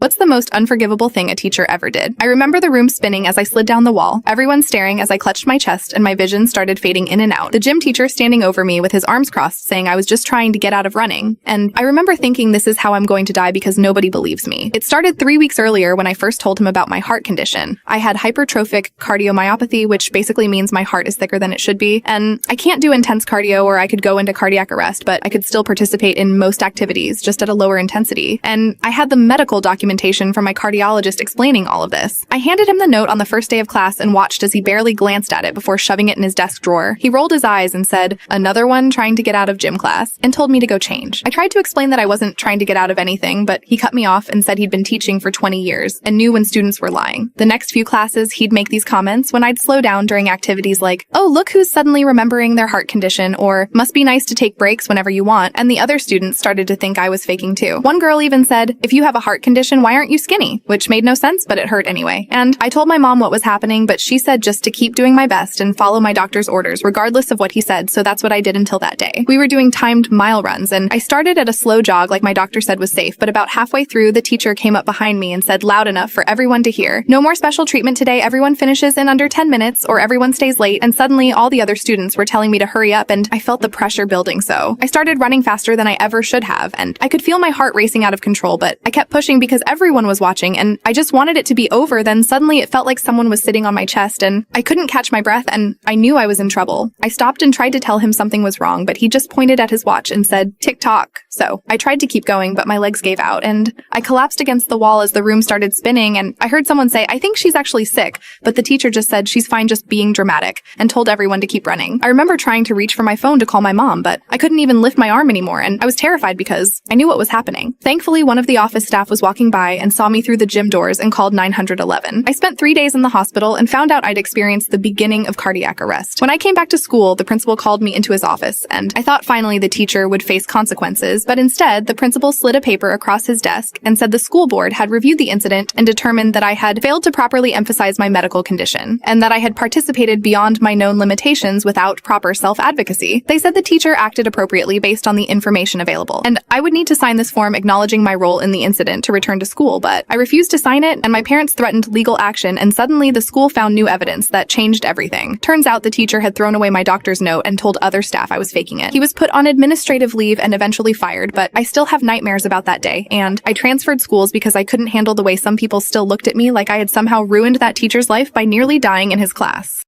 What's the most unforgivable thing a teacher ever did? I remember the room spinning as I slid down the wall, everyone staring as I clutched my chest and my vision started fading in and out. The gym teacher standing over me with his arms crossed saying I was just trying to get out of running. And I remember thinking this is how I'm going to die because nobody believes me. It started 3 weeks earlier when I first told him about my heart condition. I had hypertrophic cardiomyopathy, which basically means my heart is thicker than it should be. And I can't do intense cardio or I could go into cardiac arrest, but I could still participate in most activities just at a lower intensity. And I had the medical documentation from my cardiologist explaining all of this. I handed him the note on the first day of class and watched as he barely glanced at it before shoving it in his desk drawer. He rolled his eyes and said, "Another one trying to get out of gym class," and told me to go change. I tried to explain that I wasn't trying to get out of anything, but he cut me off and said he'd been teaching for 20 years and knew when students were lying. The next few classes, he'd make these comments when I'd slow down during activities like, "Oh, look who's suddenly remembering their heart condition," or "Must be nice to take breaks whenever you want," and the other students started to think I was faking too. One girl even said, "If you have a heart condition, why aren't you skinny?" Which made no sense, but it hurt anyway. And I told my mom what was happening, but she said just to keep doing my best and follow my doctor's orders, regardless of what he said, so that's what I did until that day. We were doing timed mile runs, and I started at a slow jog like my doctor said was safe, but about halfway through, the teacher came up behind me and said loud enough for everyone to hear, "No more special treatment today, everyone finishes in under 10 minutes, or everyone stays late," and suddenly all the other students were telling me to hurry up, and I felt the pressure building so. I started running faster than I ever should have, and I could feel my heart racing out of control, but I kept pushing because everyone was watching, and I just wanted it to be over. Then suddenly it felt like someone was sitting on my chest and I couldn't catch my breath and I knew I was in trouble. I stopped and tried to tell him something was wrong, but he just pointed at his watch and said, "Tick-tock." So I tried to keep going, but my legs gave out and I collapsed against the wall as the room started spinning, and I heard someone say, "I think she's actually sick," but the teacher just said she's fine just being dramatic and told everyone to keep running. I remember trying to reach for my phone to call my mom, but I couldn't even lift my arm anymore and I was terrified because I knew what was happening. Thankfully, one of the office staff was walking by and saw me through the gym doors and called 911. I spent 3 days in the hospital and found out I'd experienced the beginning of cardiac arrest. When I came back to school, the principal called me into his office, and I thought finally the teacher would face consequences, but instead, the principal slid a paper across his desk and said the school board had reviewed the incident and determined that I had failed to properly emphasize my medical condition, and that I had participated beyond my known limitations without proper self-advocacy. They said the teacher acted appropriately based on the information available, and I would need to sign this form acknowledging my role in the incident to return to school, but I refused to sign it, and my parents threatened legal action, and suddenly the school found new evidence that changed everything. Turns out the teacher had thrown away my doctor's note and told other staff I was faking it. He was put on administrative leave and eventually fired, but I still have nightmares about that day, and I transferred schools because I couldn't handle the way some people still looked at me like I had somehow ruined that teacher's life by nearly dying in his class.